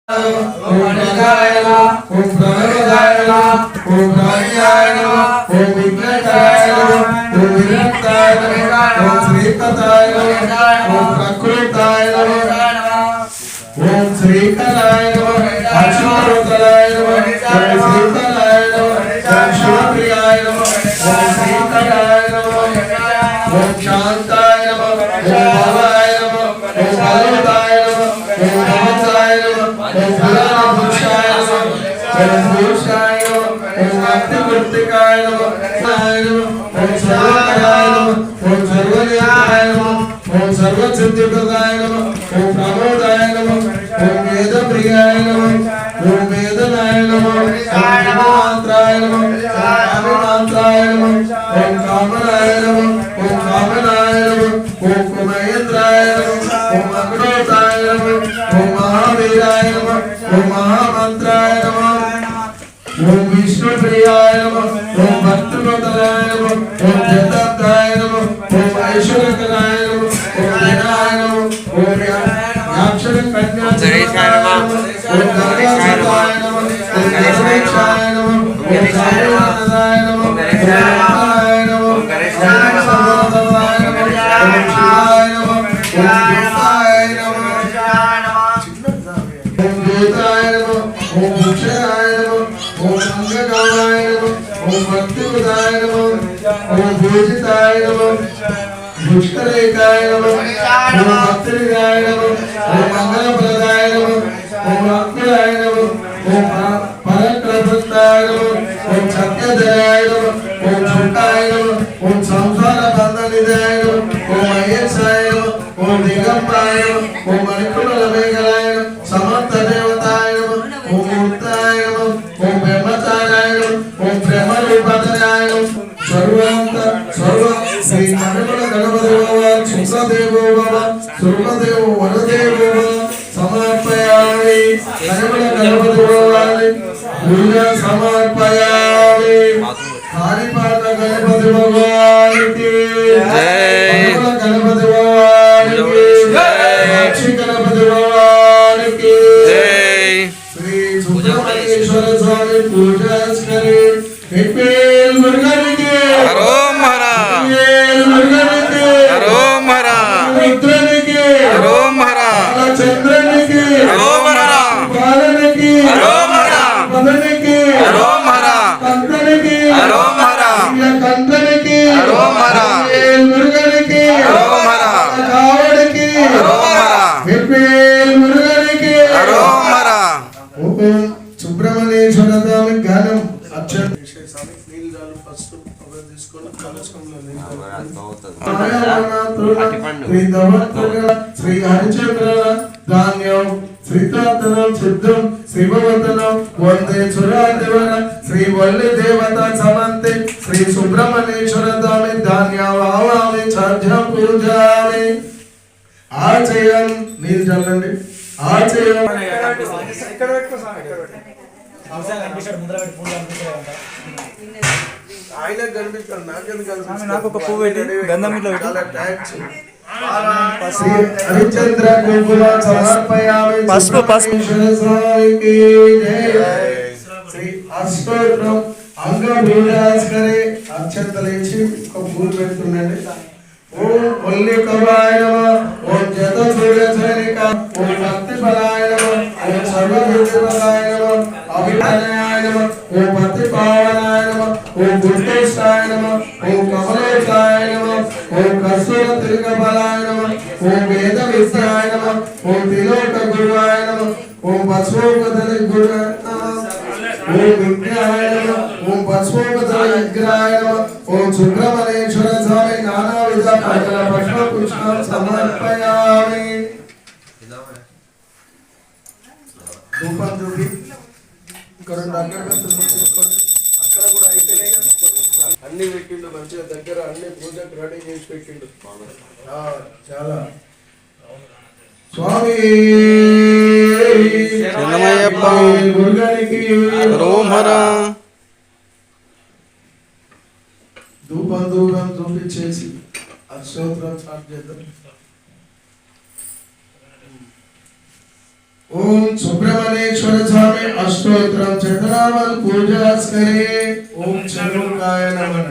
ओम अनिकाय नमः ओम प्रणवदाय नमः ओम रायाय नमः ओम विघ्नकाय नमः ओम विरक्ताय नमः ओम श्रीपताय नमः ओम प्रकृताय नमः ओम श्रीकराय नमः अच्युताय नमः ओम श्रीकराय नमः ओम शिवप्रियाय नमः ओम श्रीकराय नमः ओम शांताय नमः ओम भवाय नमः ओम भगवताय नमः ओम भवताय नमः ओम भूषाय नमः ओम भूषाय नमः ओम भक्तिमूर्तिकाय नमः ओम सर्वकराय नमः ओम सर्वज्ञाय नमः ओम सर्वसिद्धिप्रदाय नमः ओम प्रमोदाय नमः ओम वेदप्रियाय नमः ओम वेदनाय नमः ओम विमात्राय नमः ओम कामिमात्राय नमः ओम कामनाय नमः ओम कामनाय नमः ओम कुमयेन्द्राय नमः ओम अग्नोताय नमः ओम महावीराय नमः ओम महामंत्राय नमः ओम विष्णुप्रियाय नमः ओम भक्तप्रदाय नमः ओम जगदाय नमः ओम ऐश्वर्यकराय नमः ओम देनाय नमः ओम याक्षर कन्याय नमः ओम गणेशाय नमः ओम गणेशाय नमः ओम गणेशाय नमः ओम गणेशाय नमः ओम गणेशाय नमः ओम शिवाय नमः ओम देवाय नमः ओम देवाय नमः ओम मुक्षाय नमः ओम मंगलकामाय नमः ओम भक्तिप्रदाय नमः ओम भूजिताय नमः पुष्करेकाय नमः ओम भक्तिदाय नमः ओम मंगलप्रदाय नमः ओम अक्कुलाय नमः ओम परक्रमताय नमः ओम सत्यधराय नमः ओम शुकाय नमः ओम संसार बंधनिदाय नमः ओम महेशाय नमः ओम दिगंबराय नमः ओम मणिकुलमेघलाय नमः समर्थ देवताय नमः ओम मूर्ताय नमः ओम ब्रह्मचार्याय नमः ओम ब्रह्मरूपाय नमः सर्वांत सर्व श्री मनोबल गणपति भगवान सुखदेव भगवान सुखदेव वरदेव भगवान समर्पयामि मनोबल गणपति भगवान पूजा समर्पयामि हरिपाद गणपति भगवान की जय मनोबल गणपति भगवान की जय लक्ष्मी गणपति भगवान की जय श्री सुब्रह्मण्येश्वर स्वामी पूजा करे हेपेल मुरुगन के हरोम हरा हेपेल मुरुगन के हरोम हरा रुद्रन के हरोम हरा चंद्रन के हरोम हरा बालन के हरोम हरा मदन के हरोम हरा कंकन के हरोम हरा कंकन के हरोम हरा हेपेल मुरुगन के हरोम हरा कावड़ के हरोम हरा हेपेल मुरुगन के हरोम हरा ओम सुब्रह्मण्येश्वर स्वामी జ్ఞానం అక్షర స్వామి నీళ్ళు చాలు ఫస్ట్ ఒక తీసుకొని కలశంలో శ్రీ హరిచంద్ర ధాన్యం శ్రీతాతనం సిద్ధం శ్రీభవతనం వందే సురాదేవన శ్రీ వల్లి దేవత సమంతే శ్రీ సుబ్రహ్మణ్యేశ్వర స్వామి ధాన్యవామి చార్జ పూజామి ఆచయం నీళ్ళు చల్లండి ఆచయం ఇక్కడ పెట్టుకో స్వామి ఇక్కడ పెట్టు ఆయన కనిపిస్తాడు నాకు ఒక పువ్వు పెట్టి గంధం ఇట్లా హరిచంద్ర కుంకుమ సమర్పయామి పసుపు పసుపు శ్రీ అష్టోత్తరం అంగ పూజాస్కరే అక్షంతలేసి ఒక పూలు పెడుతుండండి ఓం వల్లికవాయ నమః ఓం జత సూర్యచరిక ఓం భక్తి ఫలాయ నమః ఓం సర్వభూతపదాయ నమః అభినయాయ నమః ఓం భక్తి పావనాయ నమః ఓం గుట్టేశాయ నమః ఓం కమలేశాయ నమః ఓం కర్సూర తిలక ఫలాయ నమః ఓం వేద విద్యాయ నమః ఓం తిలోక గురువాయ నమః ఓం పశుపతల గురువాయ నమః ఓం విఘ్నాయ నమః ఓం పశుపతల విగ్రహాయ నమః ఓం సుబ్రహ్మణ్యేశ్వర స్వామి నానావిధ పట్ల పుష్ప పుష్పం సమర్పయామి ధూపం చూపి ఇక్కడ అగరబత్తులు తీసుకోండి అక్కడ కూడా అయిపోయినాయి అన్ని పెట్టిండు మంచిగా దగ్గర అన్ని పూజకు రెడీ చేసి పెట్టిండు చాలా స్వామి శరణమయ్యప్ప మురుగనికి హరోం హరా ధూపం ధూపం చూపించేసి అష్టోత్తరం స్టార్ట్ చేద్దాం ओम सुब्रह्मण्येश्वर स्वामी अष्टोत्तरम चतुरावल पूजा करे। ओम चंद्रमुखाय नमः।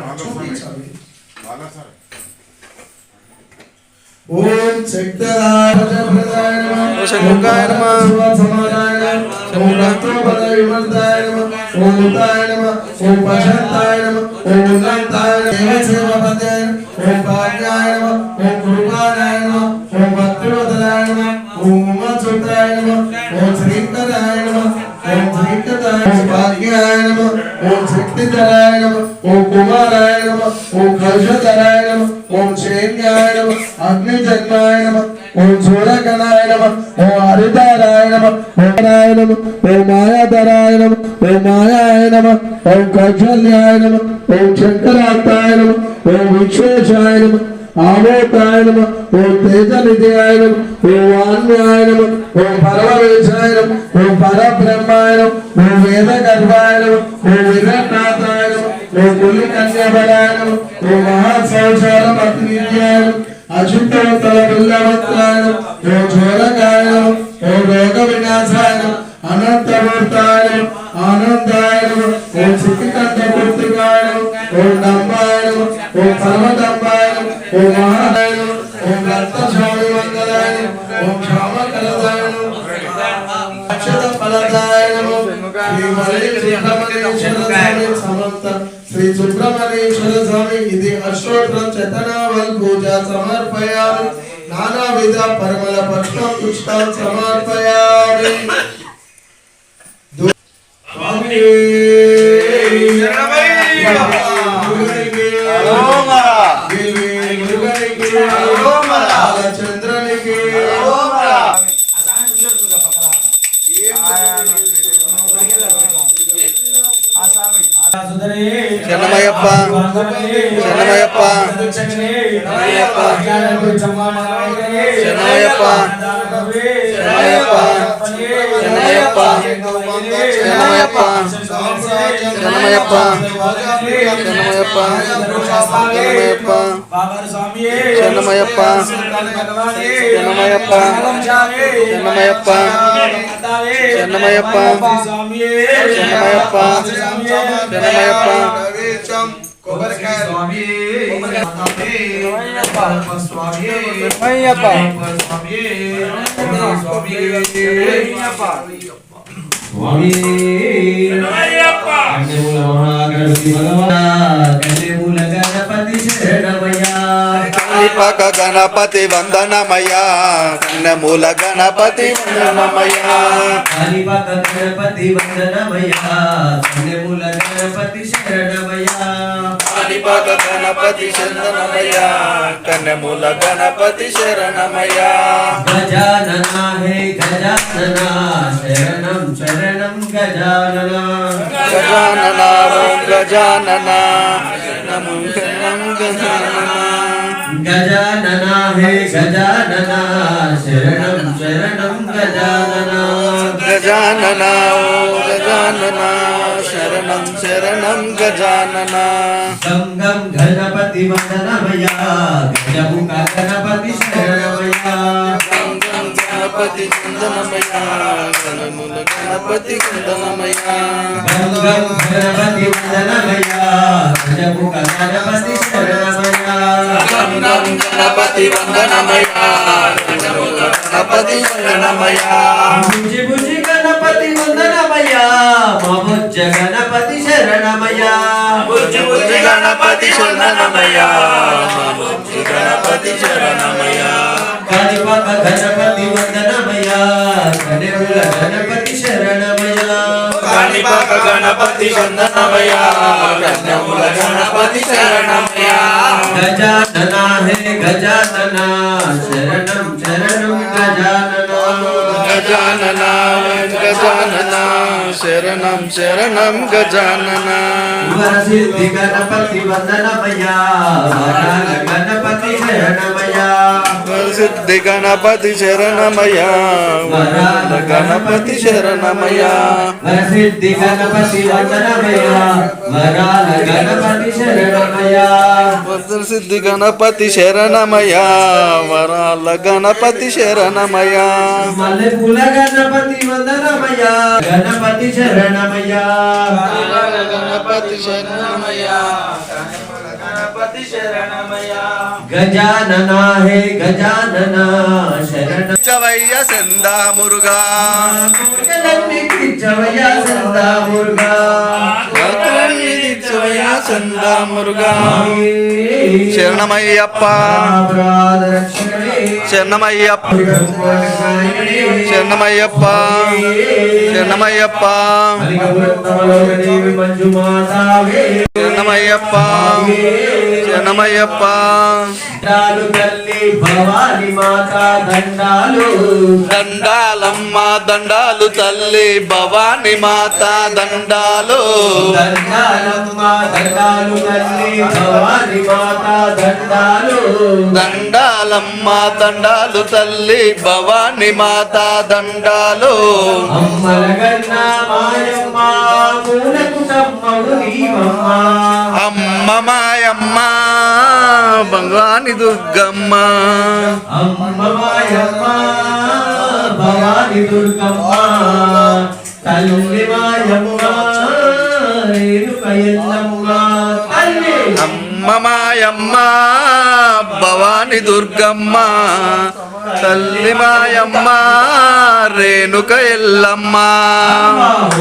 ओम शक्तराय वज्रप्रदाय नमः। ओम षण्मुखाय नमः। शिवसमानाय नमः। ओम रत्नोपदविमर्दाय नमः। ओम उदाय नमः। ओम पशंताय नमः। ओम उन्नताय नमः। देवसेवापदे नमः। ओम भाग्याय नमः। ओम गुरुवाराय नमः। ओम भक्तिवदनाय नमः। ओम उमासुताय नमः। ओम श्रीकराय नमः। ओम श्रीकराय ओम भाग्याय नमः। ओम शक्तिधराय नमः। ओम कुमाराय नमः। ओम कलशधराय नमः। ओम शैन्याय नमः। अग्निजन्माय नमः। ओम सूर्यगणाय नमः। ओम हरिधराय नमः। ओम राय नमः। ओम मायाधराय नमः। ओम मायाय नमः। ओम कौशल्याय नमः। ओम शंकराताय नमः। ओम विश्वेशाय नमः। आमोताय नमः। ओम तेजनिधयाय नमः। ओम वान्याय नमः। ओम परमवेशाय नमः। ओम परब्रह्माय नमः। ओम वेदगर्भाय नमः। ओम विराटाय नमः। ओम कुलिकन्याबलाय नमः। ओम महासंसारपत्नीयाय नमः। अच्युतोत्तम बिल्लवत्राय नमः। ओम झोलकाय नमः। ओम रोगविनाशाय नमः। अनंतमूर्ताय नमः। आनंदाय नमः। ओम सिद्धिकंठपूर्तिकाय नमः। ओम डंबाय नमः। ओम परमडंबाय नमः। ओम महादाय नमः। ओम रत्नस्वामी मंगलाय नमः। ओम श्यामकरदाय नमः। अक्षतफलदाय नमः। श्री सुब्रह्मण्येश्वर स्वामी समर्थ श्री सुब्रह्मण्येश्वर स्वामी इति अष्टोत्तरं चतनावल पूजा समर्पयामि। नानाविध परिमल पुष्पं पुष्पान् समर्पयामि। स्वामी चंद्रनिके శరణమయ్యప్ప శరణమయ్యప్ప శరణమయ్యప్ప శరణమయ్యప్ప శరణమయ్యప్ప శరణమయ్యప్ప శరణమయ్యప్ప శరణమయ్యప్ప శరణమయ్యప్ప శరణమయ్యప్ప శరణమయ్యప్ప శరణమయ్యప్ప శరణమయ్యప్ప శరణమయ్యప్ప శరణమయ్యప్ప శరణమయ్యప్ప కొబ్బరికాయ స్వామి అయ్యప్ప స్వామి కన్యమూల మహాగణపతి భగవాన్ కన్యమూల గణపతి శరణమయ్యా కాణిపాక గణపతి వందనమయ్యా కన్యమూల గణపతి వందనమయ్యా కాణిపాక గణపతి వందనమయ్యా కన్యమూల గణపతి శరణమయ్యా కాణిపాక గణపతి శరణమయ్యా కన్యమూల గణపతి శరణమయ్యా గజానన హే గజానన శరణం శరణం గజానన గజానన ఓం గజానన నమో శరణం గజానన గజానన హే గజానన శరణం శరణం గజానన గజానన ఓం గజానన శరణం శరణం గజానన గం గం గణపతి వందనమయ్యా గజముఖ గణపతి శరణమయ్యా గం గం గణపతి వందనమయ్యా కన్యమూల గణపతి వందనమయ్యా గం గం గణపతి వందనమయ్యా గజముఖ గణపతి శరణమయ్యా గం గం గణపతి వందనమయ్యా కన్యమూల గణపతి వందనమయ్యా బుజ్జి బుజ్జి గణపతి వందనమయ్యా మముజ్జ గణపతి శరణమయ్యా బుజ్జి బుజ్జి గణపతి శరణమయ్యా బుజ్జి గణపతి శరణమయ్యా కాణిపాక గణపతి వందనమయ్యా కన్యమూల గణపతి శరణమయ్యా కాణిపాక గణపతి వందనమయ్యా కన్యమూల గణపతి శరణమయ్యా గజానన హే గజానన శరణం శరణం గజానన గజానన గజానన శరణం శరణం గజానన వరసిద్ధి గణపతి వందనమయ్యా వరాల గణపతి శరణమయ్యా సిద్ధి గణపతి శరణమయ్యా వరాల గణపతి శరణమయ్యా వరసిద్ధి గణపతి వందనమయ్యా వరాల గణపతి శరణమయ్యా సిద్ధి గణపతి శరణమయ్యా వరాల గణపతి శరణమయ్యా మల్లెపూల గణపతి వందనమయ్యా గణపతి శరణమయ్యా గణపతి శరణమయ్యా గణపతి శరణమయ్యా గజానన హే గజానన శరణ చవయ్య సందా మురుగా చవయ సందా మురుగా చవయ్య సందా మురుగా శరణమయ్యప్ప శరణమయ్యప్ప శరణమయ్యప్ప శరణమయ్యప్ప శరణమయ్యప్ప శరణమయ్యప్ప దండాలు తల్లి భవాని మాత దండాలు దండాలమ్మ దండాలు తల్లి భవాని మాత దండాలు దండాలమ్మ దండాలు తల్లి భవాని మాత దండాలు దండాలమ్మ దండాలు తల్లి భవాని మాత దండాలు అమ్మల గన్న మాయమ్మ మూలకు తమ్మడు నీవమ్మ అమ్మ మాయమ్మ భగవాని దుర్గమ్మ అమ్మ మాయమ్మ భవాని దుర్గమ్మ తల్లి మాయమ్మ రేణుక ఎల్లమ్మ తల్లి అమ్మ మాయమ్మ భవాని దుర్గమ్మ తల్లి మాయమ్మ రేణుక ఎల్లమ్మ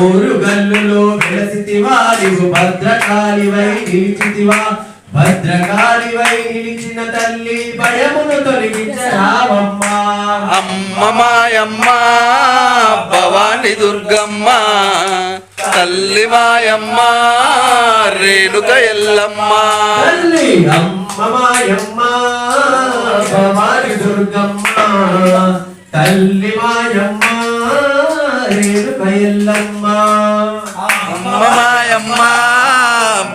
ఊరు గల్లులో వెలసితివా నీవు భద్రకాళివై నిలిచితివా భద్రకాళివై నిలిచిన తల్లి భయమును తొలగించరావమ్మ అమ్మ మాయమ్మ భవాని దుర్గమ్మ తల్లి మాయమ్మ రేణుక ఎల్లమ్మ తల్లి అమ్మ మాయమ్మ భవాని దుర్గమ్మ తల్లి మాయమ్మ రేణుక ఎల్లమ్మ అమ్మ మాయమ్మ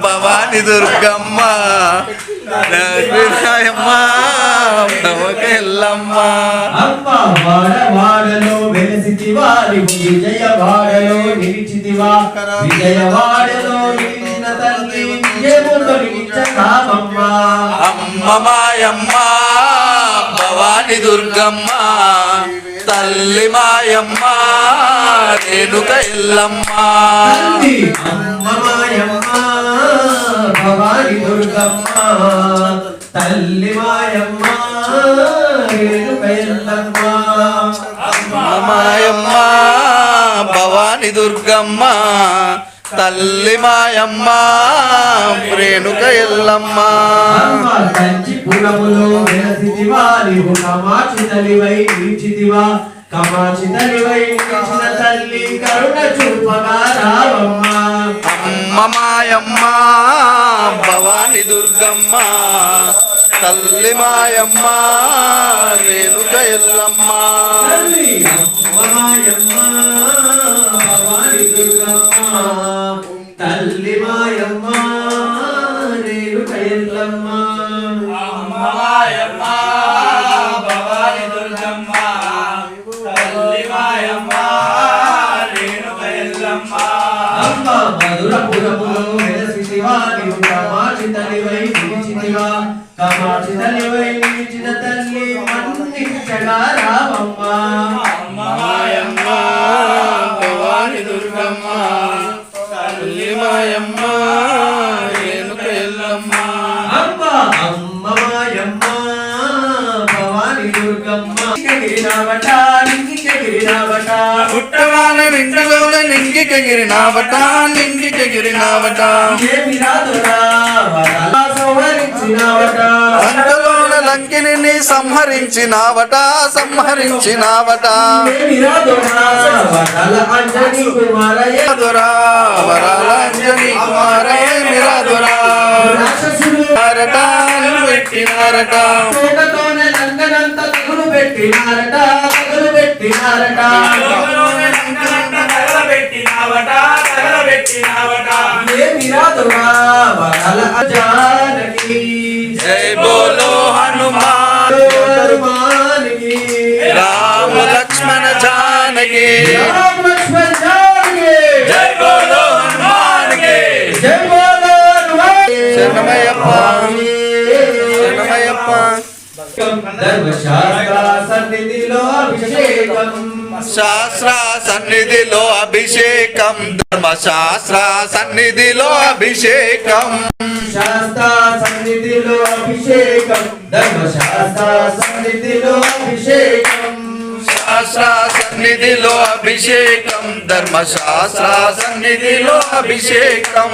భవాని దుర్గమ్మ మాయమ్మ నవక ఎల్లమ్మ అమ్మ వాడవాడలో వెలసితివా నీవు విజయవాడలో నిలిచితివా విజయవాడలో నిలిచిన తల్లి విజయము తొలగించరావమ్మ అమ్మ మాయమ్మ భవాని దుర్గమ్మ తల్లి మాయమ్మ రేణుక ఎల్లమ్మ తల్లి అమ్మ మాయమ్మ భవాని దుర్గమ్మ తల్లి మాయమ్మ రేణుక ఎల్లమ్మ అమ్మ మాయమ్మ భవాని దుర్గమ్మ తల్లి మాయమ్మ రేణుక ఎల్లమ్మ అమ్మ కంచి పురములో వెలసితివా నీవు కామాక్షి తల్లివై నిలిచితివా కామాక్షి తల్లివై నిలిచిన తల్లి కరుణ చూపగా రావమ్మ అమ్మ మాయమ్మ భవాని దుర్గమ్మ తల్లి మాయమ్మ రేణుక ఎల్లమ్మ తల్లి అమ్మ మాయమ్మ భవాని దుర్గమ్మ తల్లి మాయమ్మ రేణుక ఎల్లమ్మ మాయమ్మ భవాని దుర్గమ్మ తల్లి మాయమ్మ రేణుక ఎల్లమ్మ అమ్మ మధురపురములో వెలసితివా నీవు కామాక్షి తల్లివై నిలిచితివా కామాక్షి తల్లివై నిలిచిన తల్లి మన్నించగా రావమ్మ అమ్మ మాయమ్మ భవాని దుర్గమ్మ తల్లి మాయమ్మ రేణుక ఎల్లమ్మ అమ్మ అమ్మ మాయమ్మ భవాని దుర్గమ్మ గిరినావట గిరినావట పుట్టవాన నిండులోన నింగికెగిరినావట నింగికెగిరినావట ఏమి రాదురా వరాల సంహరించినావట అంతలోన లంకిని సంహరించినావట సంహరించినావట ఏమి రాదురా వరాల అంజని కుమారయ్య రాదురా వరాల అంజని కుమారయ్య రాదురా రాక్షసుడు నారట పెట్టినారట తోటతోనే లంగనంత తగులు పెట్టినారట తగులు పెట్టినారట పెట్టినావట రామ లక్ష్మణ జానకి జై బోలో హనుమాన్ కి జై బోలో హనుమాన్ శరణమయ్యప్ప శరణమయ్యప్ప ధర్మశాస్త్ర సన్నిధిలో అభిషేకం శాస్త్ర సన్నిధిలో అభిషేకం ధర్మశాస్త్ర సన్నిధిలో అభిషేకం శాస్త్ర సన్నిధిలో అభిషేకం ధర్మశాస్త్ర సన్నిధిలో అభిషేకం శాస్త్ర సన్నిధిలో అభిషేకం ధర్మశాస్త్ర సన్నిధిలో అభిషేకం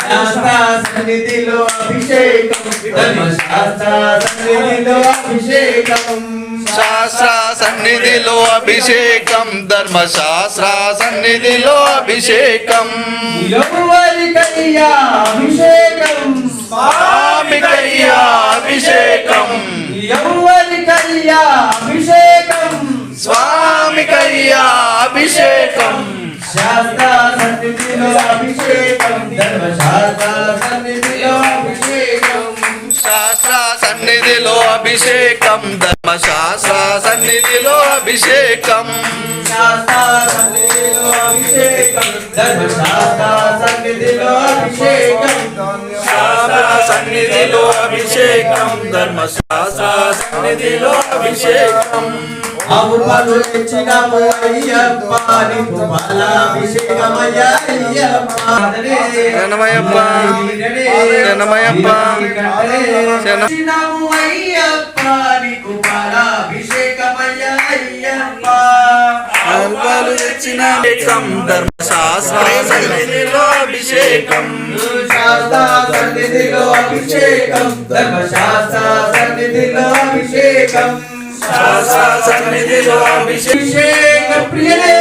శాస్త్ర సన్నిధిలో అభిషేకం ధర్మశాస్త్ర సన్నిధిలో అభిషేకం శాస్త్ర సన్నిధిలో అభిషేకం ధర్మశాస్త్ర సన్నిధిలో అభిషేకం ఎవరికయ్యా అభిషేకం స్వామికయ్యా అభిషేకం ఎవరికయ్యా అభిషేకం స్వామికయ్యా అభిషేకం శాస్త్ర సన్నిధిలో అభిషేకం ధర్మశాస్త్ర సన్నిధిలో అభిషేకం శాస్త్ర సన్నిధిలో అభిషేకం ధర్మశాస్త్ర సన్నిధిలో అభిషేకం శాస్త్ర సన్నిధిలో అభిషేకం ధర్మశాస్త్ర సన్నిధిలో అభిషేకం శాస్త్ర సన్నిధిలో అభిషేకం ధర్మశాస్త్ర సన్నిధిలో అభిషేకం ఆవు పాలు తెచ్చినాము అయ్యప్ప నీకు పాలాభిషేకమయ్యా అయ్యప్ప శరణమయ్యప్ప శరణమయ్యప్ప తెచ్చినాము అయ్యప్ప నీకు పాలాభిషేకమయ్యా అయ్యప్ప పాలు తెచ్చిన ధర్మశాస్త్ర సన్నిధిలో అభిషేకం శాస్త్ర సన్నిధిలో అభిషేకం ధర్మశాస్త్ర సన్నిధిలో అభిషేకం శాస్త్ర సన్నిధిలో అభిషేక ప్రియనే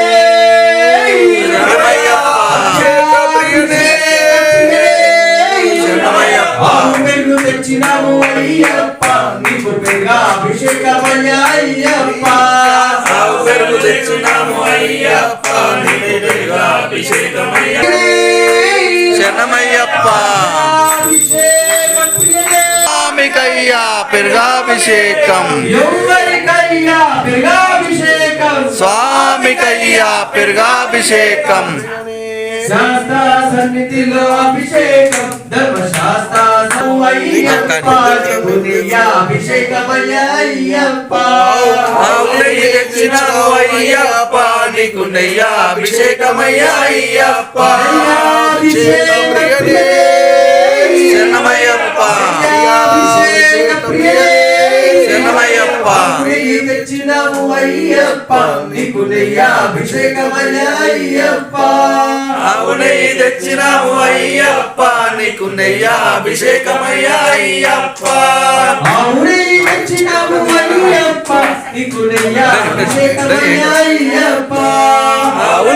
అభిషేక ప్రియుడే పెరుగు తెచ్చినాము అయ్యప్ప నీకు పెరుగా అభిషేకమయ్యా అయ్యప్ప పెరుగు తెచ్చినాము అయ్యప్ప నీకు అభిషేకమయ్యా శరణమయ్యప్ప అభిషేక ప్రియనే స్వామికయ్యా పెరుగాభిషేకం ఎవరికయ్యా పెరుగాభిషేకం స్వామికయ్యా పెరుగాభిషేకం శాస్త్ర సన్నిధిలో అభిషేకం ధర్మశాస్త్ర అయ్యప్ప అభిషేకమయ్యా అయ్యప్ప నెయ్యి తెచ్చినాము అయ్యప్ప నీకు నెయ్యా అభిషేకమయ్యా అయ్యప్ప శరణమయ్యప్ప శరణమయ్యప్ప తెచ్చినాము అయ్యప్ప నీకు నెయ్యా అభిషేకమయ్యా అయ్యప్ప నెయ్యి తెచ్చినాము అయ్యప్ప నీకు నెయ్యా అభిషేకమయ్యా అయ్యప్ప అవునే తెచ్చినాము అయ్యప్ప నీకు నెయ్యా అభిషేకమయ్యా అయ్యప్ప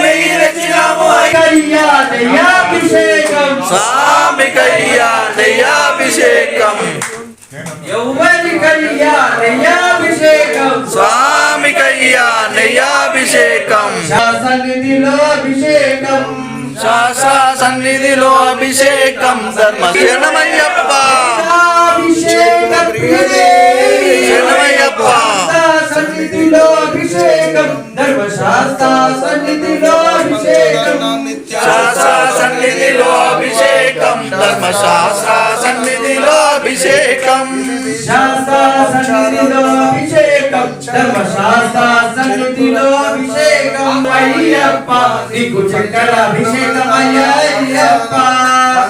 నెయ్యి తెచ్చినాము అయ్యా నెయ్యాభిషేకం స్వామికయ్యా నెయ్యాభిషేకం ఎవరికయ్యా నెయ్యాభిషేకం స్వామికయ్యా నెయ్యాభిషేకం సన్నిధిలో అభిషేకం శాస్త్ర సన్నిధిలో అభిషేకం ధర్మ శరణమయ్యప్ప అభిషేక ప్రియనే శరణమయ్యప్ప సన్నిధిలో అభిషేకం ధర్మశాస్త్ర సన్నిధిలో అభిషేకం శాస్త్ర సన్నిధిలో అభిషేకం ధర్మశాస్త్ర సన్నిధిలో అభిషేకం శాస్త్ర సన్నిధిలో అభిషేకం ధర్మశాస్త్ర సన్నిధిలో అభిషేకం అయ్యప్ప నీకు చక్కెర అభిషేకం అయ్యా అయ్యప్ప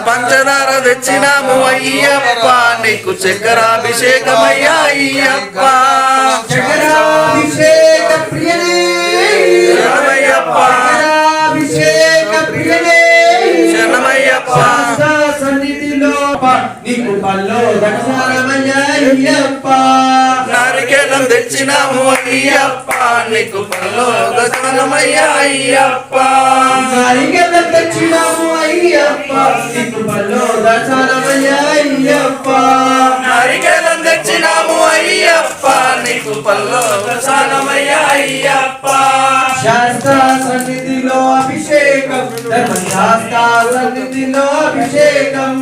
పంచదార తెచ్చినాము అయ్యప్ప నీకు చక్కెరాభిషేకమయ్యా అయ్యప్ప చక్కెరాభిషేక ప్రియనే శరణమయ్యప్ప అభిషేక ప్రియనే శరణమయ్యప్ప సన్నిధిలో నీకు పల్లో దక్షారమయ్యా అయ్యప్ప నారికేలం తెచ్చినాము అయ్యప్ప నీకు పల్లో దశనమయ్యా అయ్యప్ప నారికేలం తెచ్చినాము అయ్యప్ప నీకు పల్లో దక్షారమయ్యా అయ్యప్ప నారికేలం తెచ్చినాము అయ్యప్ప నీకు పల్లో దశనమయ్యా అయ్యప్ప శాస్త్ర సన్నిధిలో అభిషేకం ధర్మశాస్త్ర సన్నిధిలో అభిషేకం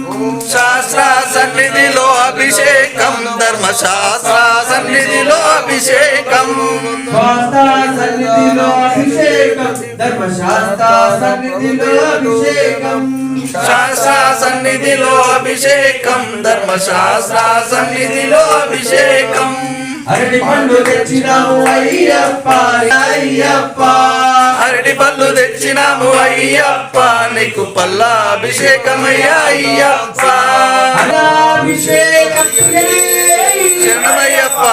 శాస్త్ర సన్నిధిలో అభిషేకం ధర్మశాస్త్ర సన్నిధిలో అభిషేకం శాస్త్ర సన్నిధిలో అభిషేకం ధర్మశాస్త్ర సన్నిధిలో అభిషేకం శాస్త్ర సన్నిధిలో అభిషేకం ధర్మశాస్త్ర సన్నిధిలో అభిషేకం అరటి పండు తెచ్చినాము అయ్యప్ప అయ్యప్ప అరటి పళ్ళు తెచ్చినాము అయ్యప్ప నీకు పల్లాభిషేకమయ్యా అయ్యప్ప అభిషేకం శరణమయ్యప్ప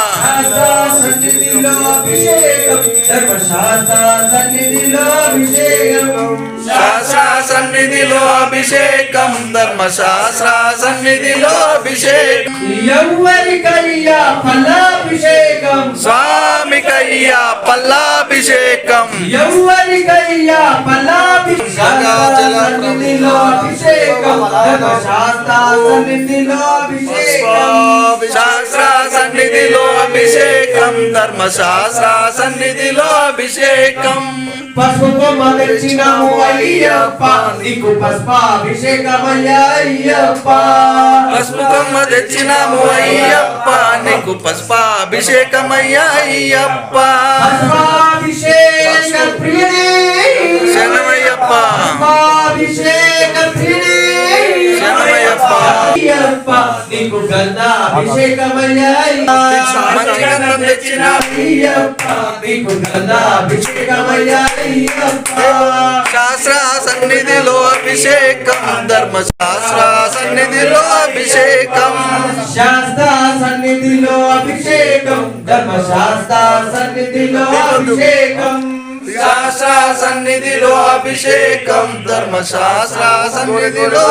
సన్నిధిలో అభిషేకం ధర్మశాస్త్ర సన్నిధిలో అభిషేకం శాస్త్ర సన్నిధిలో అభిషేకం ధర్మశాస్త్ర సన్నిధిలో అభిషేకం ఎవరికయ్యా ఫలాభిషేకం స్వామికయ్యా పల్లాభిషేకం ఎవరికయ్యా ఫలాభిషేకం సన్నిధిలో అభిషేకం ధర్మశాస్త్ర సన్నిధిలో అభిషేకం శాస్త్ర సన్నిధిలో అభిషేకం ధర్మశాస్త్ర సన్నిధిలో అభిషేకం పసుపు కొమ్మ తెచ్చినాము అయ్యప్ప నీకు పసుపాభిషేకమయ్యా అయ్యప్ప పసుపు కొమ్మ తెచ్చినాము అయ్యప్ప నీకు పసుపాభిషేకమయ్యా అయ్యప్ప పసుపాభిషేక ప్రియనే శరణమయ్యప్ప పసుపాభిషేక ప్రియనే శరణమయ్యప్ప అయ్యప్ప నీకు గంధాభిషేకమయ్యా మంచి గంధం తెచ్చినాము అయ్యప్ప నీకు గంధాభిషేకమయ్యా అయ్యప్ప శాస్త్ర సన్నిధిలో అభిషేకం ధర్మశాస్త్ర సన్నిధిలో అభిషేకం శాస్త్ర సన్నిధిలో అభిషేకం ధర్మశాస్త్ర సన్నిధిలో అభిషేకం శాస్త్ర సన్నిధిలో అభిషేకం ధర్మశాస్త్ర సన్నిధిలో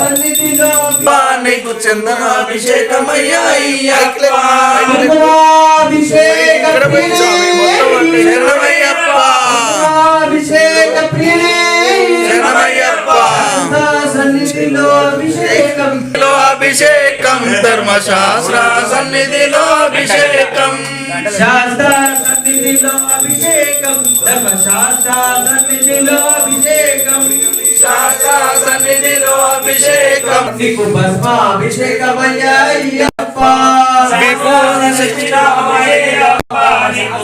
సన్నిధిలో నీకు చందన అభిషేకమయ్యా అయ్యప్ప అభిషేక శరణమయ్యప్ప అభిషేక ప్రియనే శరణమయ్యప్ప సన్నిధిలో అభిషేకం అభిషేకం ధర్మశాస్త్ర సన్నిధిలో అభిషేకం శాస్త్ర సన్నిధిలో అభిషేకం ధర్మశాస్త్ర సన్నిధిలో అభిషేకం శాస్త్ర సన్నిధిలో అభిషేకం నీకు భస్మాభిషేకమయ్యా అయ్యప్ప విభూతి తెచ్చినాము అయ్యప్ప నీకు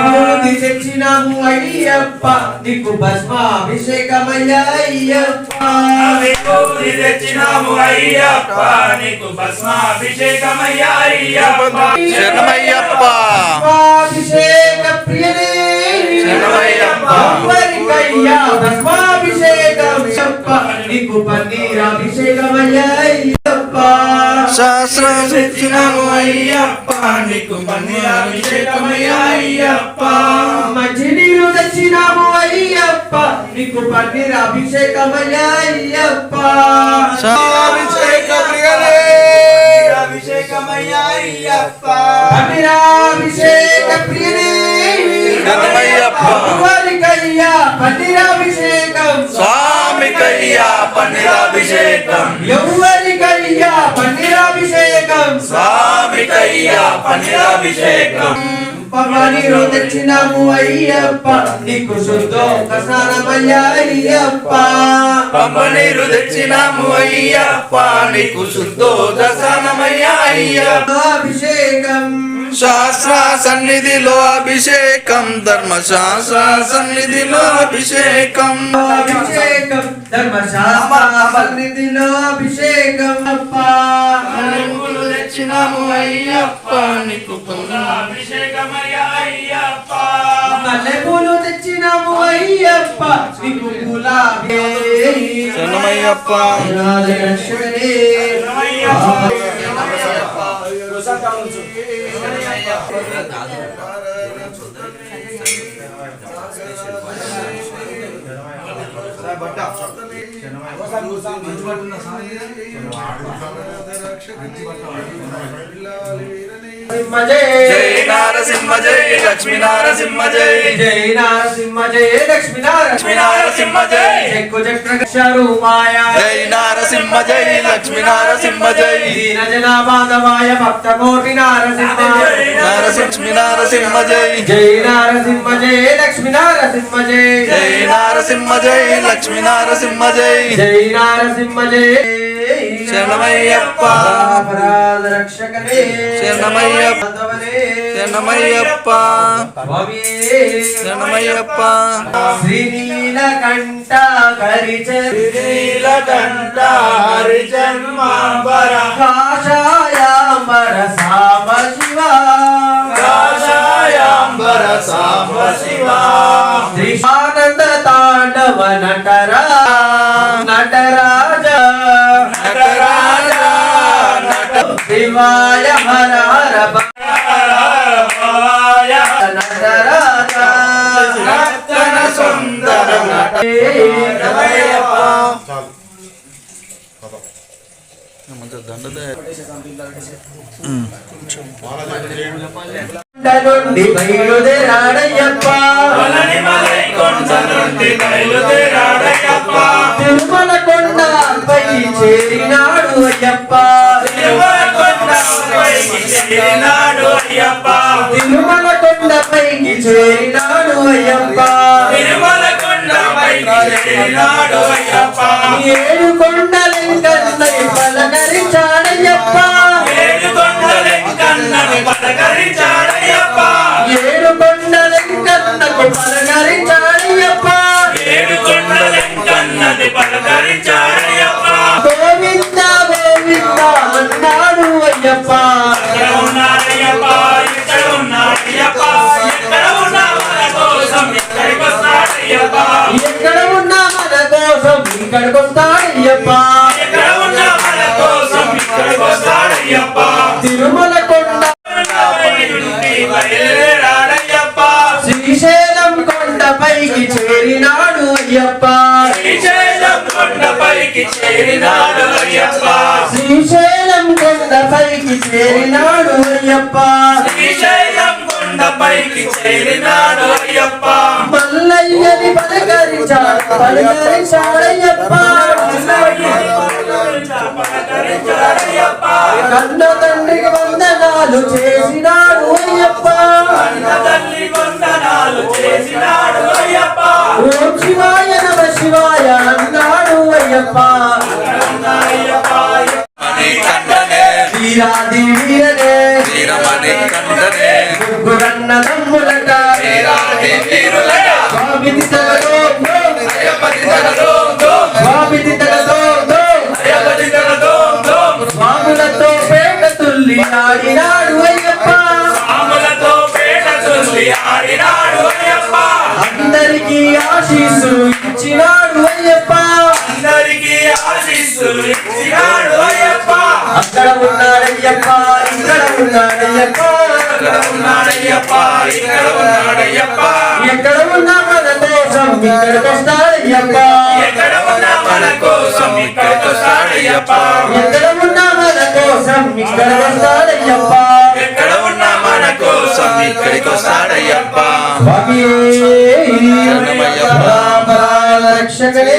విభూతి తెచ్చినాము అయ్యప్ప నీకు భస్మాభిషేకమయ్యా అయ్యప్ప విభూతి తెచ్చినాము అయ్యప్ప నీకు భస్మాభిషేకమయ్యా అయ్యప్ప శరణమయ్యప్ప భస్మాభిషేక ప్రియనే శరణమయ్యప్ప ఎవరికయ్యా భస్మాభిషేకం అయ్యప్ప నీకు పన్నీరాభిషేకమయ్యా అయ్యప్ప శాస్త్ర తెచ్చినాము అయ్యప్ప నీకు అభిషేకమయ్యా అయ్యప్ప మంచినీరు తెచ్చినాము అయ్యప్ప నీకు పన్నీరాభిషేకమయ్యా అయ్యప్ప అభిషేక ప్రియనే అభిషేకమయ్యా అయ్యప్ప పన్నీరాభిషేక ప్రియనే శరణమయ్యప్ప ఎవరికయ్యా పన్నీరాభిషేకం స్వామికయ్యా పన్నీరాభిషేకం ఎవరికయ్యా పన్నీరాభిషేకం స్వామికయ్యా పన్నీరాభిషేకం పన్నీరు తెచ్చినాము అయ్యప్ప నీకు శుద్ధోక స్నానమయ్యా అయ్యప్ప పంపనీరు తెచ్చినాము అయ్యప్ప నీకు శుద్ధోదసనమయ్యా అయ్యప్ప అభిషేకం శాస్త్ర సన్నిధిలో అభిషేకం ధర్మశాస్త్ర సన్నిధిలో అభిషేకం అభిషేకం ధర్మశాస్త్ర సన్నిధిలో అభిషేకం అప్ప తెచ్చినాము అయ్యప్ప నీకు అభిషేకమయ్యా అయ్యప్ప మల్లెపూలు తెచ్చినాము అయ్యప్ప నీకు గులాబీ శరణమయ్యప్ప రాజలక్ష్మి జై నారసింహ జై లక్ష్మీ నారసింహ జై జై నారసింహ జై లక్ష్మీ లక్ష్మీ నారసింహ జై చెక్కు చక్ర రూపాయ జై నారసింహ జై లక్ష్మీ నారసింహ జై దీన జనాబాంధవాయ భక్త కోటి నారసింహ లక్ష్మీ నారసింహ జై జై నారసింహ జై లక్ష్మీ నారసింహ జై జై నారసింహ జై లక్ష్మీ నారసింహ జై జై నారసింహ జై శరణమయ్యప్ప అపరాధ రక్షకనే శరణమయ్యప్ప మాధవనే శరణమయ్యప్ప స్వామియే శరణమయ్యప్ప శ్రీనీలకంఠ నీలకంఠ హరిజన్మాంబర కాషాయాంబర సాంబ శివ కాషాయాంబర సాంబ శివ త్రిశానంద తాండవ నటరా నటరాజ నటరాజ నట శివాయ హర హర నటరాజ నర్తన సుందర నట నుండి బయలుదేరాడయ్యప్ప తిరుమల కొండపై చేరినాడు అయ్యప్ప తిరుమల కొండపైకి చేరినాడు అయ్యప్ప ఏడు కొండలెంకన్నై పలకరించాడయ్యప్ప ఏడు కొండలెంకన్నకు పలకరించాడయ్యప్ప గోవింద గోవింద అన్నాడు అయ్యప్ప ఎక్కడ ఉన్నా మన కోసం ఇక్కడికొస్తాడయ్యప్ప తిరుమల కొండ శ్రీశైలం కొండపైకి చేరినాడు అయ్యప్ప శ్రీశైలం కొండపైకి చేరినాడు అయ్యప్ప మల్లయ్యని పలకరించాడయ్యప్ప కన్న తండ్రికి వందనాలు చేసినాడు అయ్యప్ప ఓం శివాయ నమ శివాయ అన్నాడు అయ్యప్ప వీరాది వీరనే వీరమణి కండనే ముగ్గురన్న తమ్ములట స్వామిది తగదో స్వామిది తగదో స్వాములతో పేట తుల్లి ఆడినాడు అయ్యప్ప అందరికీ ఆశీస్సులు ఇచ్చినాడు అయ్యప్ప అక్కడ ఉన్నాడయ్యప్ప ఇక్కడ ఉన్నాడయ్యప్ప ఎక్కడ ఉన్నా మన కోసం ఇక్కడికొస్తాడయ్యప్ప ఎక్కడ ఉన్నా మన కోసం ఇక్కడికొస్తాడయ్యప్ప రక్షకనే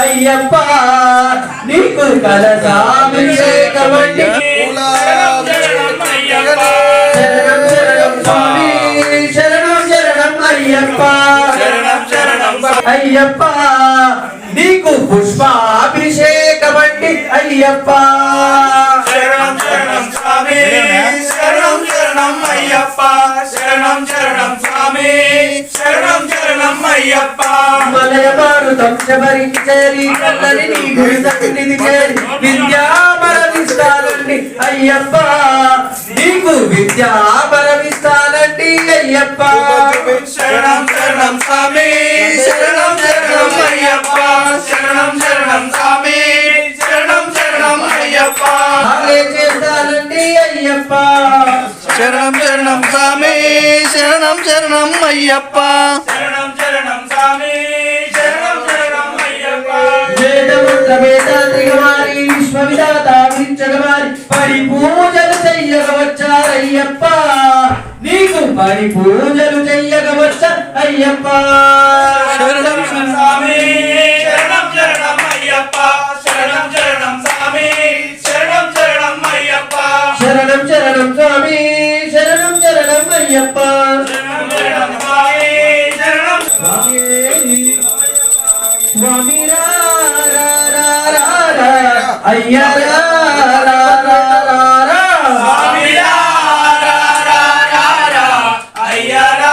అయ్యప్ప నీకు కలసాభిషేకమండి శరణం శరణం అయ్యప్ప అయ్యప్ప నీకు పుష్పాభిషేకమండి అయ్యప్ప శరణం శరణం స్వామి శరణం శరణం అయ్యప్ప శరణం శరణం స్వామి శరణం శరణం అయ్యప్ప మలయ మారుతం శబరికి చేరి కల్లని నీ గురి సన్నిధి చేరి విద్యాపరమిస్తానండి అయ్యప్ప నీకు విద్యాపరమిస్తానండి అయ్యప్ప శరణం శరణం స్వామి శరణం శరణం అయ్యప్ప శరణం శరణం స్వామి శరణం శరణం అయ్యప్ప చేస్తానండి అయ్యప్ప శరణం శరణం స్వామి శరణం శరణం అయ్యప్ప శరణం శరణం స్వామి శరణం శరణం అయ్యప్ప వేదమంత్ర వేదాంత్రిక వారి విశ్వవిధాత పూజలు చెయ్యక వచ్చ అయ్యప్ప శరణం స్వామి శరణం శరణం అయ్యప్ప శరణం శరణం స్వామి శరణం శరణం అయ్యప్ప శరణం శరణం స్వామి శరణం శరణం అయ్యప్ప శరణం శరణం స్వామి శరణం స్వామి రా రా రా రా రా అయ్యా రా రా రా రా రా స్వామి రా రా రా రా రా అయ్యా రా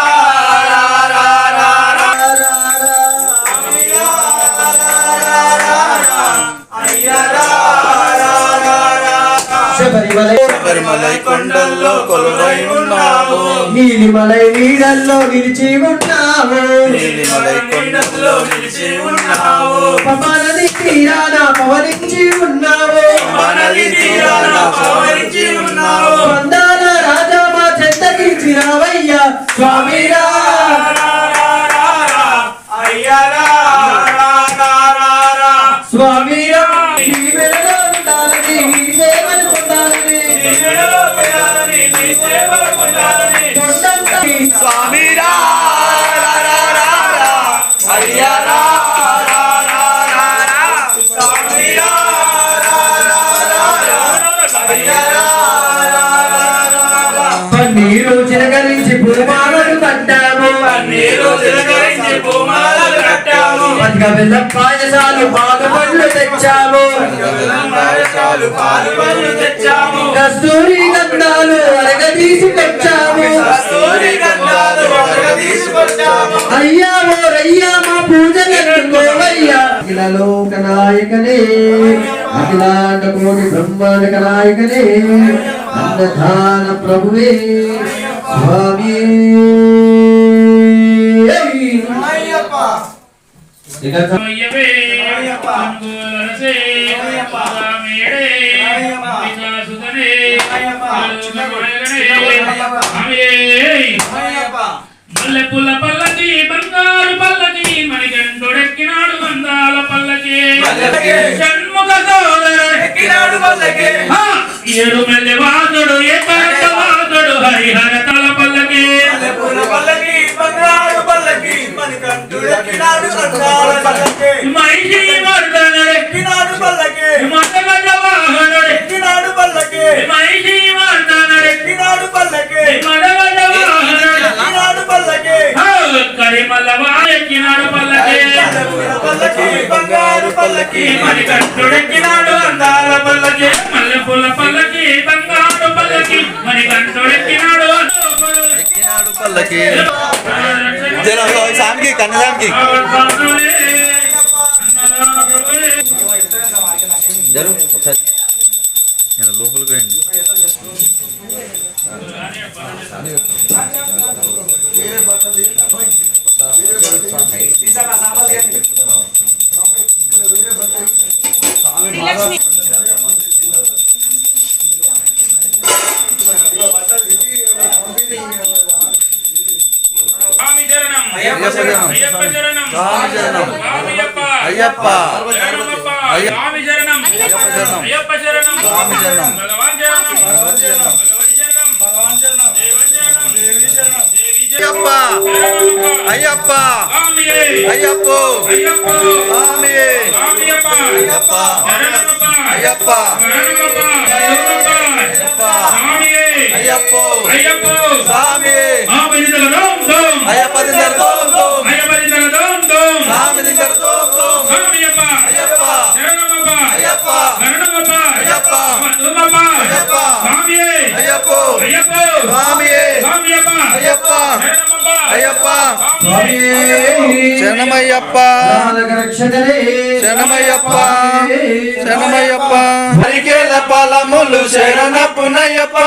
రా రా రా రా స్వామి రా రా రా రా రా అయ్యా రా రా రా రా శబరిమలై కొండల్లో కొలువై ఉన్నావు నీలిమలై నీడల్లో నిలిచి ఉన్నావు నీలిమలై కొండల్లో నిలిచి ఉన్నావు పవనది తీరాన పవనించి ఉన్నావు మనది తీరాన పవరించి ఉన్నావు వందాల రాజా మా చెత్తకిచ్చినావయ్యా స్వామి రా అయ్యా రా రా రా రా రా స్వామి రా నీ మెడలో ఉండాలని నీ సేవలు పొందాలని నీ సేవలు పొందాలని కొండంతా స్వామి రా రా రా రా రా అయ్యా రా రా రా రా రా స్వామి రా రా రా రా రా అయ్యా రా రా రా రా రా పన్నీరు చిలకరించి పూమాలను కట్టాము నీరు తిలకరించి పూమాలలు కట్టాము అధిక బెల్లం పాయసాలు పాలు పండ్లు తెచ్చాము పాయసాలు పాలు పళ్ళు తెచ్చాము కస్తూరి గంధాలు అరగదీసి తెచ్చాము కస్తూరి గంధాలు అడగ తీసుకొచ్చాము అయ్యా ఓ రయ్యా మా పూజలయ్యా అఖిల లోక నాయకనే అఖిలాండ కోటి బ్రహ్మాండ నాయకనే అన్నదాన ప్రభువే స్వామి అయ్యప్ప ఇక అయ్యవే అంగులరసే రామేడే వికాసుదనే మల్లెపూల పల్లకి బంగారు పల్లకి మణికంఠుడెక్కినాడు మందాల పల్లకి షణ్ముఖ ఎక్కినాడు పల్లకి ఏడు మెల్లె వాసుడు ఏకాంతవాసుడు హరిహర తల పల్లకి పూల పల్లకి బంగారు పల్లకి మణికంఠుడు ఎక్కినాడు సంసార పల్లకి మహిషి వర్ధనుడు ఎక్కినాడు పల్లకి మదగజ వాహనుడు ఎక్కినాడు పల్లకి మహిషి వర్ధనుడు ఎక్కినాడు పల్లకి మదగజ వాహనుడు ఎక్కినాడు పల్లకి కరిమల్ల ఎక్కినాడు పల్లకి పూల పల్లకి బంగారు పల్లకి మణికంఠుడెక్కినాడు అందాల పల్లకి మల్లెపూల పల్లకి బంగారు పల్లకి మణికంఠుడెక్కినాడు ఎక్కినాడు పల్లకి సామికి కన్నదానికి లోపలికి పోయింది స్వామి శరణం అయ్యప్ప శరణం. అయ్యప్ప శరణం స్వామి శరణం. స్వామియప్ప అయ్యప్ప శరణమప్ప అయ్యప్ప. స్వామి శరణం శరణం. అయ్యప్ప శరణం స్వామి శరణం. భగవాన్ శరణం భగవాన్ శరణం. భగవతి శరణం భగవాన్ శరణం. దేవన్ శరణం దేవి శరణం. దేవి అయ్యప్ప శరణమప్ప అయ్యప్ప స్వామియే అయ్యప్ప అయ్యప్ప స్వామి స్వామియప్ప అయ్యప్ప శరణమప్ప అయ్యప్ప శరణమప్ప శరణమప్ప అయ్యప్ప స్వామియే అయ్యప్ప అయ్యప్ప స్వామి స్వామి దిగ దోం దోం అయ్యప్ప దిందర దోం దోం అయ్యప్ప దిగ దోం దోం స్వామి దిందర దోం దోం స్వామియప్ప అయ్యప్ప శరణమప్ప అయ్యప్ప శరణమప్ప అయ్యప్ప మధుమప్ప అయ్యప్ప స్వామియే అయ్యప్ప అయ్యప్ప స్వామి స్వామియప్ప అయ్యప్ప శరణమప్ప అయ్యప్ప స్వామి శరణమయ్యప్ప రక్షకనే శరణమయ్యప్ప శరణమయ్యప్ప హరికేల ఫలములు శరణపునయ్యప్ప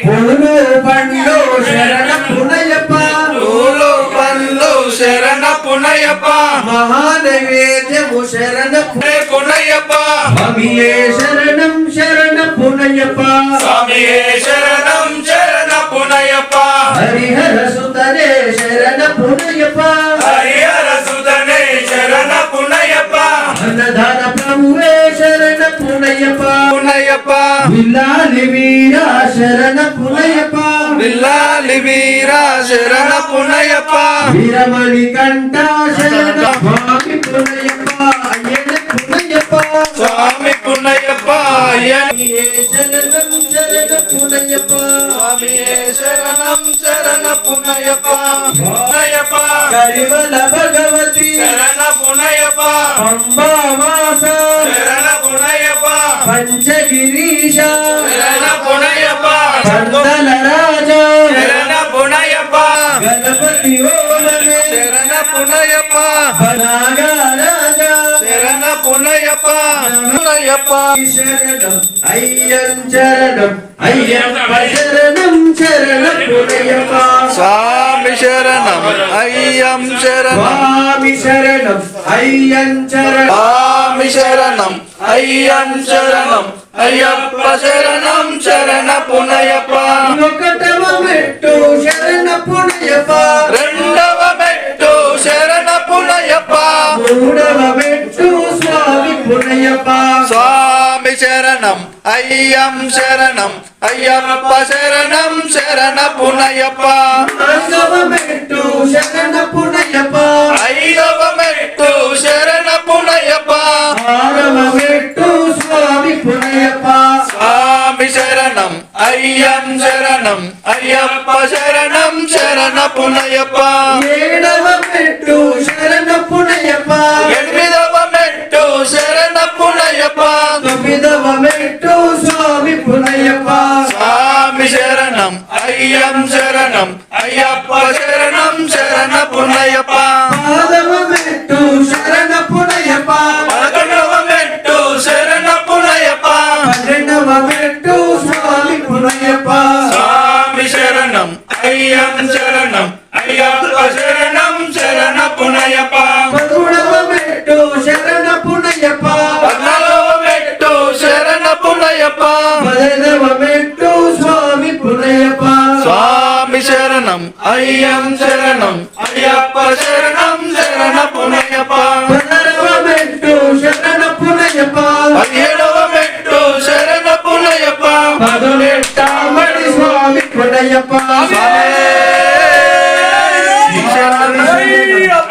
పూలు పండ్లు శరణ పునయప్ప పూలు పండ్లు శరణపునయ్యప్ప మహానైవేద్యము శరణ పునయ్యప్ప స్వామియే శరణం శరణ పునయప్ప స్వామియే శరణం శరణపునయ్యప్ప హరిహర సుతనే శరణ పునయప్ప హరిహర సుధనే శరణపునయ్యప్ప అన్నదాన ప్రభువే శరణ పునయప్ప పునయ్యప్ప విల్లాలి వీర శరణ పునయప్ప బిల్లాలి వీరా శరణ పునయప్ప వీరమణి కంఠ శరణ స్వామి పునయప్ప అయ్యన పునయప్ప స్వామి పునయప్ప స్వామియే శరణం శరణ పునయప్ప స్వామియే శరణం శరణ పునయప్ప పునయప్ప కరిమల భగవతి శరణ పునయప్ప అంబావాస శరణ పునయప్ప పంచగిరీశ శరణ పునయప్ప పందల రాజా శరణ పునయప్ప గణపతి ఓలమే శరణ పునయప్ప నాగరాజా శరణ పునయప్ప పునయప్ప శరణం అయ్యం శరణం అయ్యప్ప శరణం శరణ పునయప్ప స్వామి శరణం అయ్యం శరణం స్వామి శరణం అయ్యం శరణం స్వామి శరణం అయ్యం శరణం అయ్యప్ప శరణం శరణ పునయప్ప ఒకటవ మెట్టు శరణ పునయప్ప రెండవ మెట్టు శరణ పునయప్ప మూడవ మెట్టు స్వామి పునయప్ప స్వామి శరణం అయ్యం శరణం అయ్యప్ప శరణం శరణ పునయప్ప నాలుగవ మెట్టు శరణ పునయప్ప ఐదవ మెట్టు శరణ పునయప్ప ఆరవ మెట్టు స్వామి పునయప్ప స్వామి శరణం అయ్యం శరణం అయ్యప్ప శరణం శరణ పునయప్ప ఏడవ మెట్టు శరణ పునయప్ప ఎనిమిదవ మెట్టు శరణ పునయప్ప తొమ్మిదవ మెట్టు స్వామి పునయప్ప స్వామి శరణం అయ్యం శరణం అయ్యప్ప శరణం శరణ పునయప్ప పదవ మెట్టు శరణ పునయప్ప 11వ మెట్టు శరణ పునయప్ప 12వ మెట్టు స్వామి పునయప్ప స్వామి శరణం అయ్యం శరణం అయ్యప్ప శరణం శరణ పునయప్ప 13వ మెట్టు శరణ పునయప్ప 14వ మెట్టు శరణ పునయప్ప 15వ మెట్టు స్వామి పునయప్ప స్వామి శరణం అయ్యం శరణం అయ్యప్ప శరణం శరణ పునయప్ప 16వ మెట్టు శరణ పునయప్ప 17వ మెట్టు శరణ పునయప్ప 18వ స్వామి పునయప్ప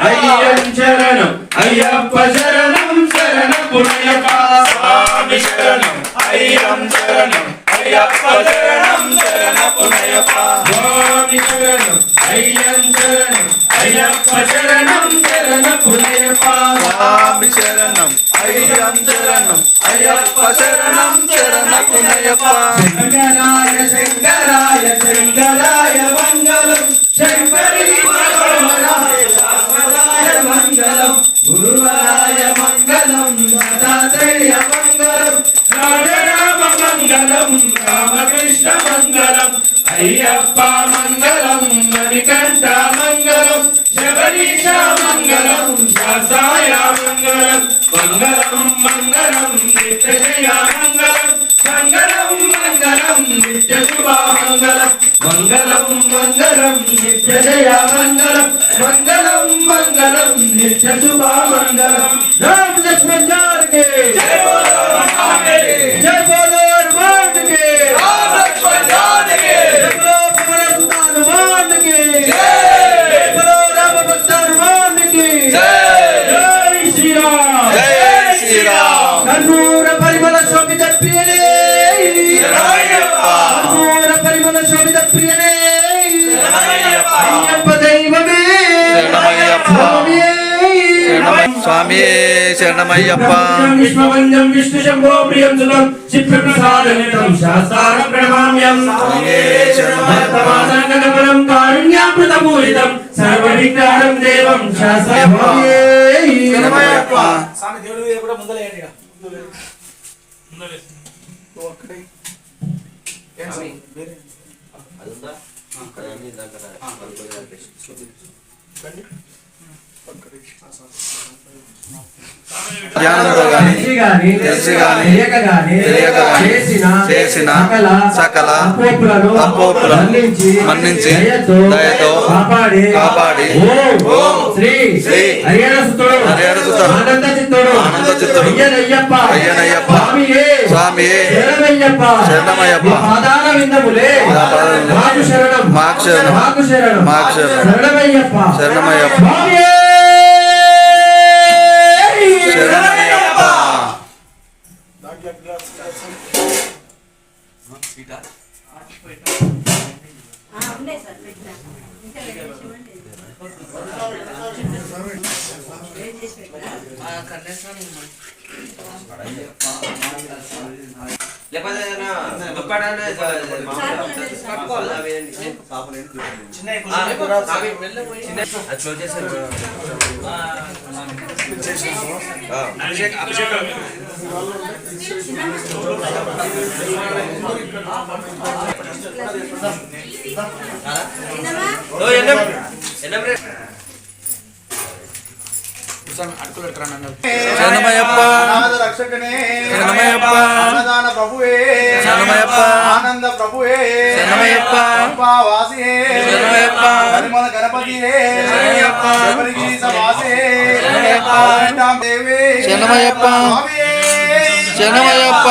అయ్యం శరణం అయ్యప్ప శరణం శరణ పునయప్ప స్వామి శరణం అయ్యం శరణం అయ్యప్ప శరణం శరణ పునయప్ప స్వామి శరణం అయ్యం శరణం అయ్యప్ప శరణం శరణ పునయప్ప స్వామి శరణం అయ్యం శరణం అయ్యప్ప శరణం శరణ పునయప్ప శంకరాయ శంకరాయ శంకరాయ మంగళం శంకరీ శాశ్వతాయ మంగళం గురువరాయ మంగళం దత్తాత్రేయ మంగళం రాజరామ మంగళం రామకృష్ణ మంగళం అయ్యప్ప మంగళం మణికంఠ మంగళం శబరీశ మంగళం శాసాయ మంగళం మంగళం మంగళం నిత్యజయ మంగళం మంగళం మంగళం నిత్య శుభ మంగళం మంగళం మంగళం నిత్య జయ మంగళం మంగళం మంగళం నిత్య శుభ మంగళం రామ లక్ష్మణ జానకి జై బోలో హనుమాన్ కి రామ లక్ష్మణ జానకి జై బోలో పవన సుతాన్ హనుమాన్ కి జై బోలో రామ భక్త హనుమాన్ కి జై శ్రీరామ్ జై శ్రీరామ్ కర్పూర పరిమళ శోభిత ప్రియనే శరణమయ్యప్ప కర్పూర పరిమళ శోభిత ప్రియనే శరణమయ్యప్ప అయ్యప్ప దైవమే శరణమయ్యప్ప స్వామియే స్వామియే శరణమయ్యప్ప విష్ణువంజం విష్ణు శంభో ప్రియం సుతం చిత్రప్రసాదనితం శాస్త్రార ప్రణమామ్యం స్వామియే శరణమయ్యప్ప సమాసంగకపరం కారుణ్యామృతపూరితం సర్వవిఘ్నహరం దేవం శాస్త్రస్వామియే శరణమయ్యప్ప స్వామి దేవుడి మీద కూడా ముందలేయండి ఇక. నువ్వు ఒక్కడే. ఏం స్వామి? వేరే. రండి. జ్ఞానంతో గాని తెలిసి గాని తెలియక గాని చేసిన సకల అపోపులను మన్నించి దయతో కాపాడి ఓం శ్రీ హరిహరసుతుడు ఆనంద చిత్తుడు అయ్యనయ్యప్ప స్వామియే శరణమయ్యప్ప మాకు శరణమయ్యప్ప శరణమయ్యప్ప. శరణమయ్యప్ప శరణమయ్యప్ప అన్నదాన ప్రభువే శరణమయ్యప్ప ఆనంద ప్రభువే శరణమయ్యప్ప వాసియే శరణమయ్యప్ప పరిమళ గణపతియే శరణమయ్యప్ప శబరిగిరీశ వాసియే దేవే శరణమయ్యప్ప శరణమయ్యప్ప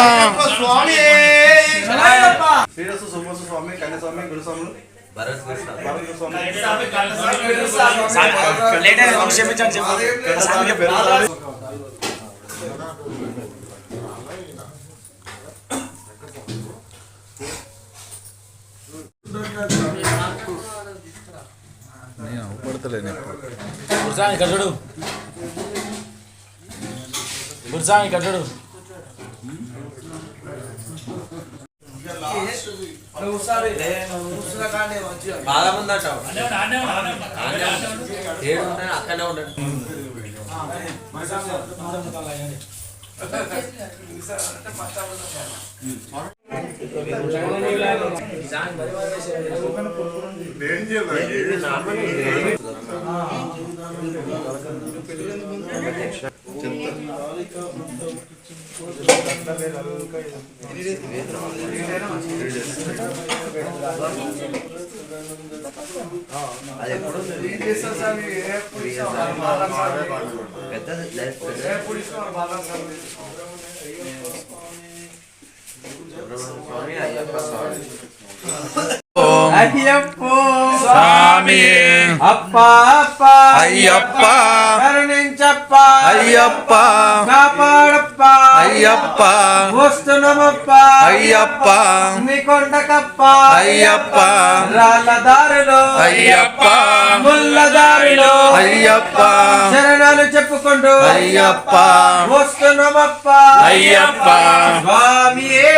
స్వామియే శ్రీరసు సోమసు స్వామి కన్యస్వామి గురుస్వాములు గుర్సాని కట్టుడు బాగా మంది అంటావు ఏడు ఉంటాయి అక్కడనే ఉంటాడు. స్వామి అప్ప అప్ప అయ్యప్ప కరుణించప్ప అయ్యప్ప కాపాడప్ప అయ్యప్ప వస్తున్నమప్ప అయ్యప్ప నికొండకప్ప అయ్యప్ప రాళ్ళ దారిలో అయ్యప్ప ముళ్ళ దారిలో అయ్యప్ప శరణాలు చెప్పుకుంటూ అయ్యప్ప వస్తున్నమప్ప అయ్యప్ప స్వామియే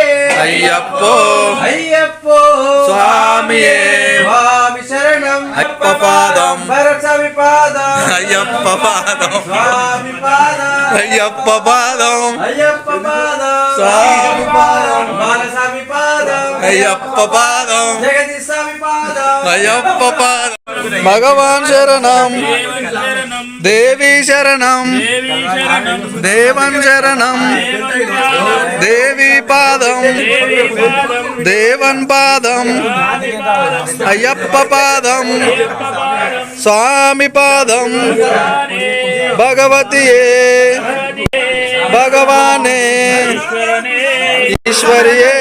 అయ్యప్పో అయ్యప్పో స్వామియే స్వామి శరణం అయ్యప్ప పాదం భరతమి పాదం అయ్యప్ప పాదం స్వామి పాదం అయ్యప్ప పాదం అయ్యప్ప పాదం స్వామి పాదం బాలస్వామి పాదం అయ్యప్ప పాదం జగదీశ స్వామి పాదం అయ్యప్ప పాదం భగవాన్ శరణం దేవి శరణం దేవన్ శరణం దేవి పాదం దేవన్ పాదం అయ్యప్ప పాదం స్వామి పాదం భగవతియే భగవానే ఈశ్వరియే